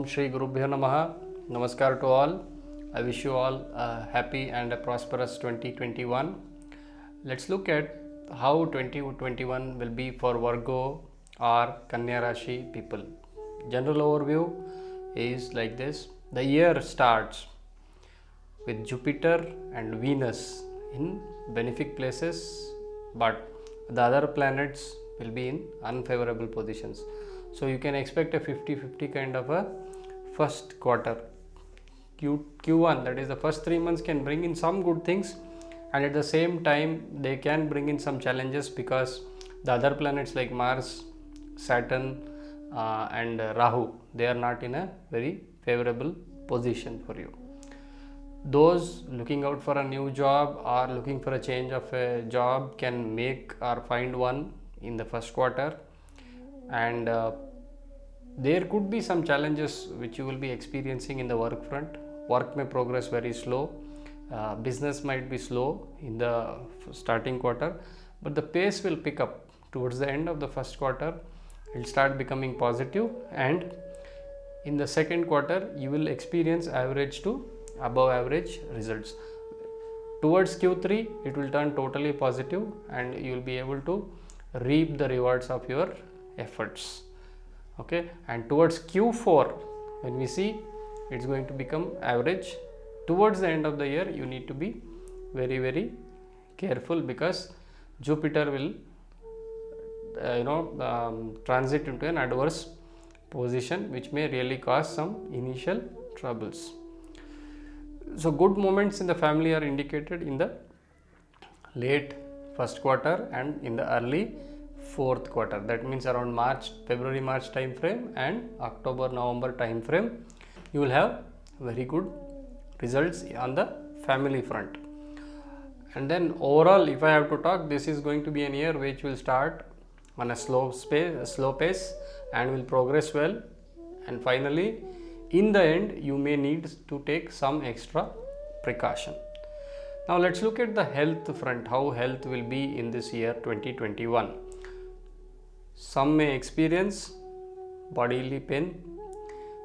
Shri Gurubhyo Namaha. Namaskar to all. I wish you all a happy and a prosperous 2021. Let's look at how 2021 will be for Virgo or Kanya Rashi people. General overview is like this. The year starts with Jupiter and Venus in benefic places, but the other planets will be in unfavorable positions. So you can expect a 50-50 kind of a first quarter. Q1, that is the first 3 months, can bring in some good things, and at the same time they can bring in some challenges because the other planets like Mars, Saturn and Rahu, they are not in a very favorable position for you. Those looking out for a new job or looking for a change of a job can make or find one in the first quarter, and there could be some challenges which you will be experiencing in the work front. Work may progress very slow, business might be slow in the starting quarter, but the pace will pick up towards the end of the first quarter. It will start becoming positive, and in the second quarter you will experience average to above average results. Towards Q3 it will turn totally positive and you will be able to reap the rewards of your efforts. Okay, and towards Q4 when we see it's going to become average. Towards the end of the year you need to be very careful because Jupiter will transit into an adverse position which may really cause some initial troubles. So good moments in the family are indicated in the late first quarter and in the early fourth quarter. That means around February March time frame and October November time frame you will have very good results on the family front. And then overall, if I have to talk, this is going to be a year which will start on a slow pace and will progress well, and finally in the end you may need to take some extra precaution. Now let's look at the health front, how health will be in this year 2021. Some may experience bodily pain,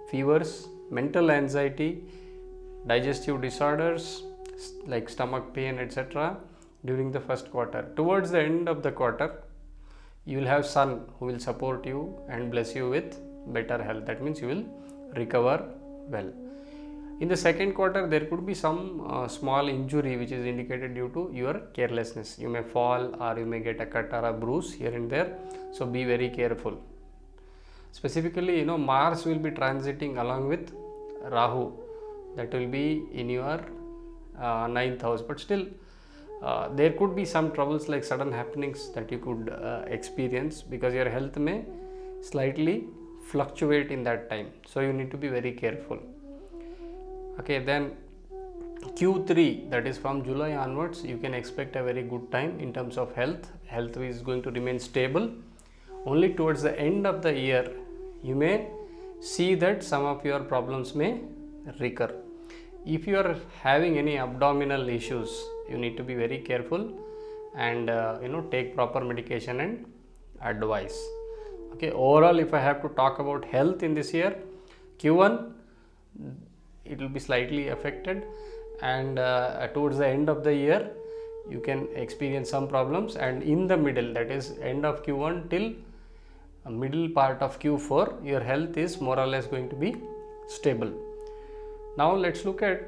fevers, mental anxiety, digestive disorders like stomach pain, etc. during the first quarter. Towards the end of the quarter, you will have Sun who will support you and bless you with better health. That means you will recover well. In the second quarter, there could be some small injury which is indicated due to your carelessness. You may fall or you may get a cut or a bruise here and there. So be very careful. Specifically, Mars will be transiting along with Rahu. That will be in your 9th house. But still, there could be some troubles like sudden happenings that you could experience because your health may slightly fluctuate in that time. So you need to be very careful. Okay, then Q3, that is from July onwards, you can expect a very good time in terms of health. Health is going to remain stable. Only towards the end of the year, you may see that some of your problems may recur. If you are having any abdominal issues, you need to be very careful and take proper medication and advice. Okay, overall, if I have to talk about health in this year, Q1 it will be slightly affected, and towards the end of the year you can experience some problems, and in the middle, that is end of Q1 till middle part of Q4, your health is more or less going to be stable. Now let's look at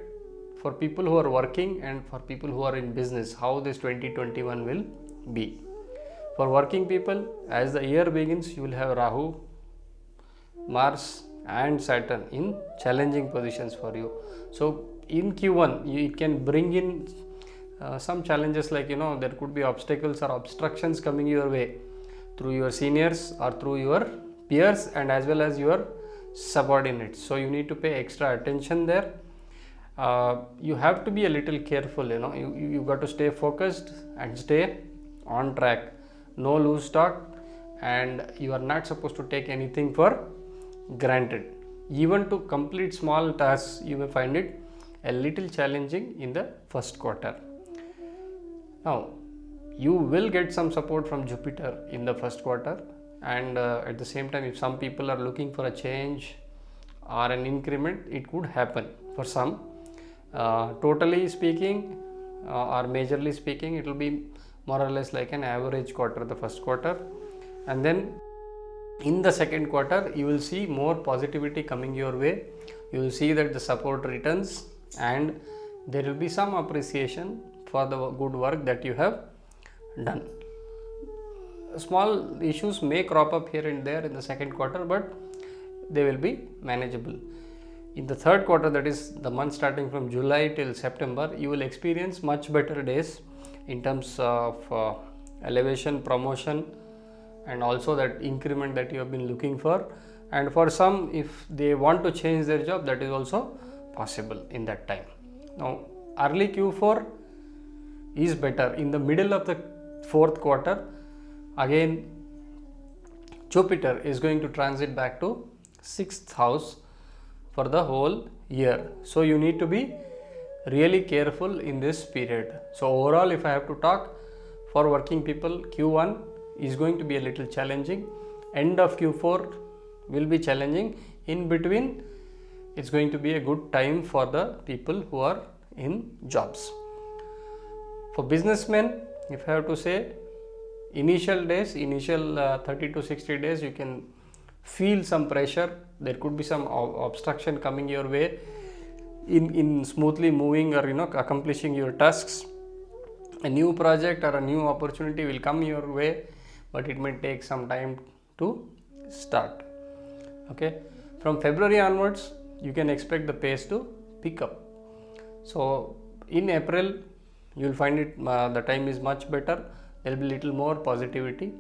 for people who are working and for people who are in business, how this 2021 will be. For working people, as the year begins, you will have Rahu, Mars and Saturn in challenging positions for you. So in Q1 it can bring in some challenges like there could be obstacles or obstructions coming your way through your seniors or through your peers and as well as your subordinates. So you need to pay extra attention there. You have to be a little careful. You got to stay focused and stay on track. No loose talk, and you are not supposed to take anything for granted. Even to complete small tasks, you may find it a little challenging in the first quarter. Now, you will get some support from Jupiter in the first quarter, and at the same time, if some people are looking for a change or an increment, it could happen for some. Totally speaking or majorly speaking, it will be more or less like an average quarter, the first quarter, and then in the second quarter you will see more positivity coming your way. You will see that the support returns and there will be some appreciation for the good work that you have done. Small issues may crop up here and there in the second quarter, but they will be manageable. In the third quarter, that is the month starting from July till September, you will experience much better days in terms of elevation, promotion, and also that increment that you have been looking for. And for some, if they want to change their job, that is also possible in that time. Now, early Q4 is better. In the middle of the fourth quarter, again Jupiter is going to transit back to 6th house for the whole year. So you need to be really careful in this period. So overall, if I have to talk for working people, Q1 is going to be a little challenging. End of Q4 will be challenging. In between, it's going to be a good time for the people who are in jobs. For businessmen, if I have to say, initial 30 to 60 days, you can feel some pressure. There could be some obstruction coming your way in smoothly moving or accomplishing your tasks. A new project or a new opportunity will come your way, but it may take some time to start. Okay, from February onwards, you can expect the pace to pick up. So in April, you will find it the time is much better. There will be little more positivity.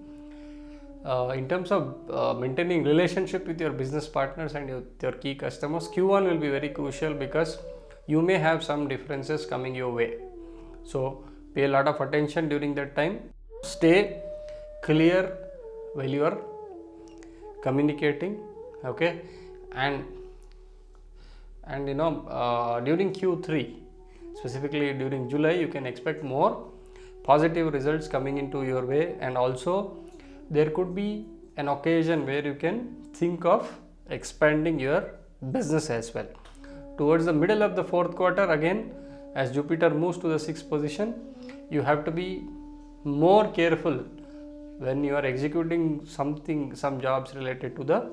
In terms of maintaining relationship with your business partners and your key customers, Q1 will be very crucial because you may have some differences coming your way. So pay a lot of attention during that time. Stay clear while you are communicating. Okay, and during Q3, specifically during July, you can expect more positive results coming into your way, and also there could be an occasion where you can think of expanding your business as well. Towards the middle of the fourth quarter, again, as Jupiter moves to the 6th position, you have to be more careful when you are executing some jobs related to the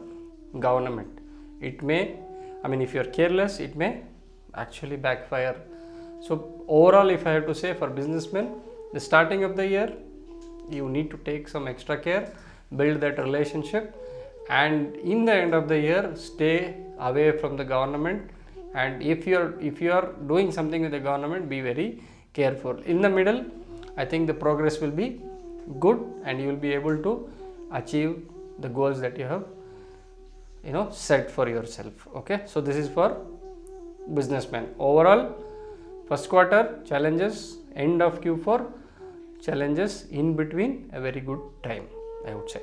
government. It may, if you are careless, it may actually backfire. So overall, if I have to say, for businessmen, the starting of the year, you need to take some extra care, build that relationship, and in the end of the year, stay away from the government. And if you are doing something with the government, be very careful. In the middle, I think the progress will be good and you will be able to achieve the goals that you have set for yourself. Okay, so this is for businessmen. Overall, first quarter challenges, end of Q4 challenges, in between a very good time, I would say.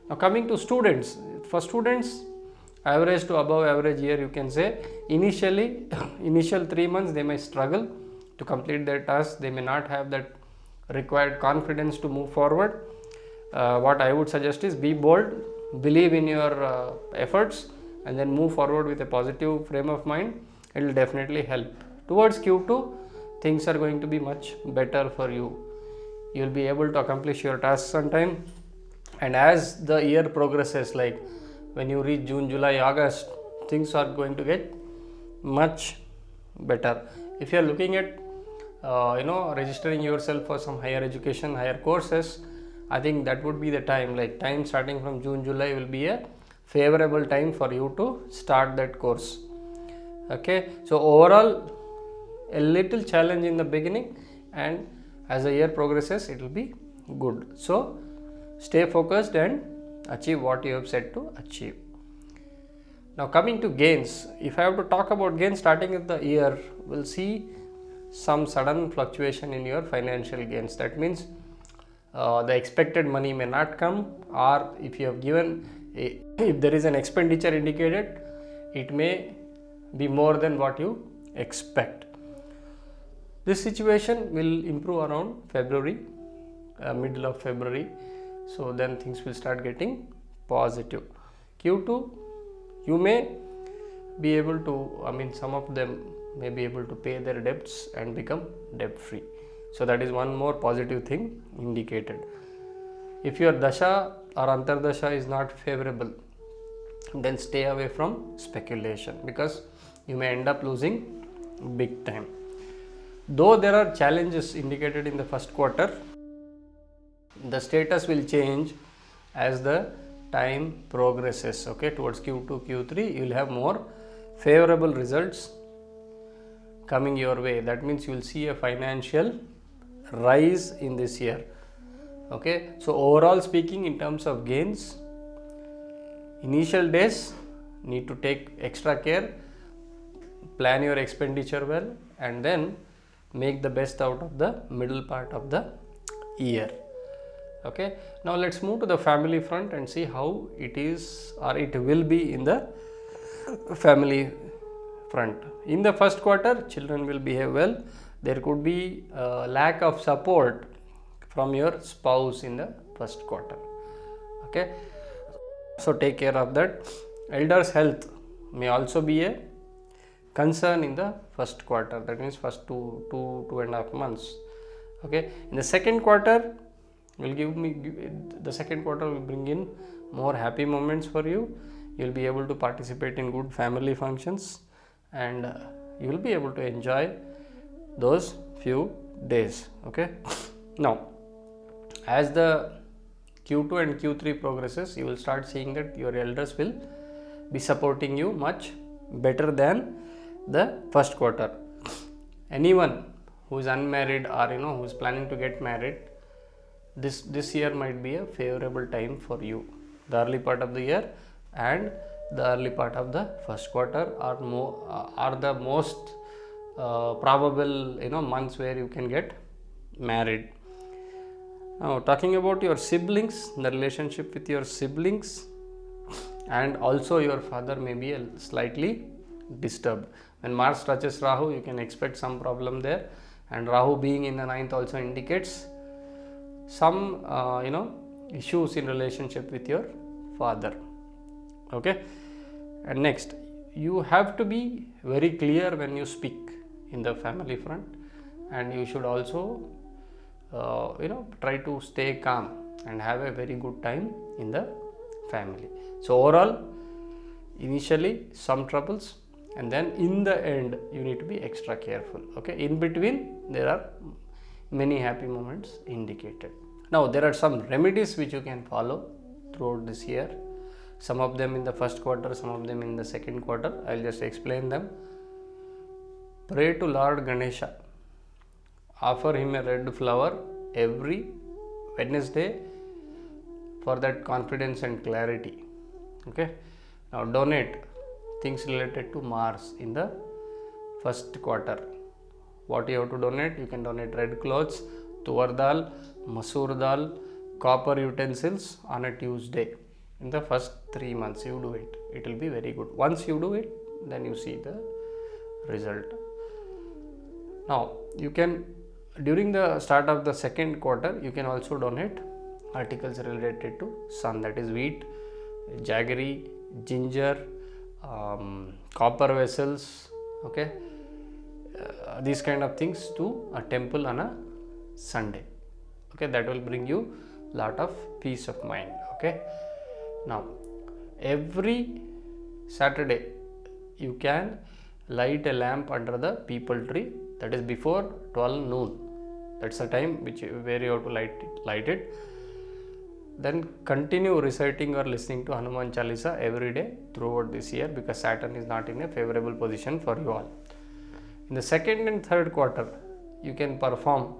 Now coming to students, for students, average to above average year, you can say initial 3 months they may struggle to complete their tasks. They may not have that required confidence to move forward. What I would suggest is be bold, believe in your efforts, and then move forward with a positive frame of mind. It will definitely help. Towards Q2, things are going to be much better for you. You will be able to accomplish your tasks on time, and as the year progresses, like when you reach June, July, August, things are going to get much better. If you are looking at registering yourself for some higher education, higher courses, I think that would be the time. Like time starting from June, July will be a favorable time for you to start that course. Okay, so overall, a little challenge in the beginning, and as the year progresses, it will be good. So stay focused and achieve what you have set to achieve. Now coming to gains, if I have to talk about gains, starting with the year, we'll see some sudden fluctuation in your financial gains. That means the expected money may not come, or if you have given, if there is an expenditure indicated, it may be more than what you expect. This situation will improve around February, middle of February. So then things will start getting positive. Q2, you may be able to, some of them may be able to pay their debts and become debt free. So that is one more positive thing indicated. If your dasha or antardasha is not favorable, then stay away from speculation, because you may end up losing big time. Though there are challenges indicated in the first quarter, the status will change as the time progresses. Okay, towards Q2, Q3, you will have more favorable results coming your way. That means you will see a financial rise in this year. Okay, so overall speaking, in terms of gains, initial days need to take extra care, plan your expenditure well, and then make the best out of the middle part of the year. Okay, now let's move to the family front and see how it is or it will be in the family front. In the first quarter, children will behave well. There could be a lack of support from your spouse in the first quarter. Okay, so take care of that. Elders' health may also be a concern in the first quarter, that means first two and a half months. Okay, in the second quarter the second quarter will bring in more happy moments for you. You will be able to participate in good family functions, and you will be able to enjoy those few days. Okay, now as the Q2 and Q3 progresses, you will start seeing that your elders will be supporting you much better than the first quarter. Anyone who is unmarried or who is planning to get married, this year might be a favorable time for you. The early part of the year and the early part of the first quarter are the most probable months where you can get married. Now, talking about your siblings, the relationship with your siblings and also your father may be slightly disturbed. When Mars touches Rahu, you can expect some problem there, and Rahu being in the 9th also indicates some issues in relationship with your father. Okay, and next, you have to be very clear when you speak in the family front, and you should also try to stay calm and have a very good time in the family. So overall, initially some troubles, and then in the end you need to be extra careful. Okay, in between there are many happy moments indicated. Now there are some remedies which you can follow throughout this year, some of them in the first quarter, some of them in the second quarter. I'll just explain them. Pray to Lord Ganesha, offer him a red flower every Wednesday for that confidence and clarity. Okay, now donate things related to Mars in the first quarter. What you have to donate? You can donate red clothes, tuvar dal, masoor dal, copper utensils on a Tuesday. In the first 3 months you do it, it will be very good. Once you do it, then you see the result. Now you can, during the start of the second quarter, you can also donate articles related to sun, that is wheat, jaggery, ginger, copper vessels. Okay, these kind of things to a temple on a Sunday. Okay, that will bring you lot of peace of mind. Okay, now every Saturday you can light a lamp under the peepal tree, that is before 12 noon. That's the time where you have to light it. Then continue reciting or listening to Hanuman Chalisa every day throughout this year, because Saturn is not in a favorable position for you all. In the second and third quarter, you can perform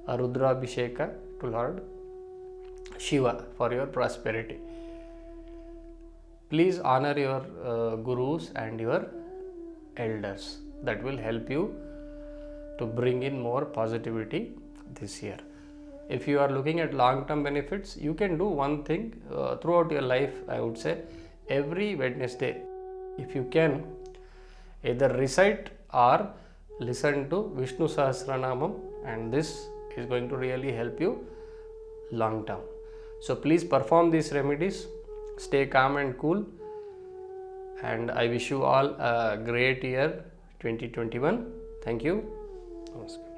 a Rudra Abhisheka to Lord Shiva for your prosperity. Please honor your gurus and your elders. That will help you to bring in more positivity this year. If you are looking at long-term benefits, you can do one thing throughout your life. I would say every Wednesday, if you can either recite or listen to Vishnu Sahasranamam, and this is going to really help you long term. So please perform these remedies, stay calm and cool, and I wish you all a great year 2021. Thank you. Namaskar.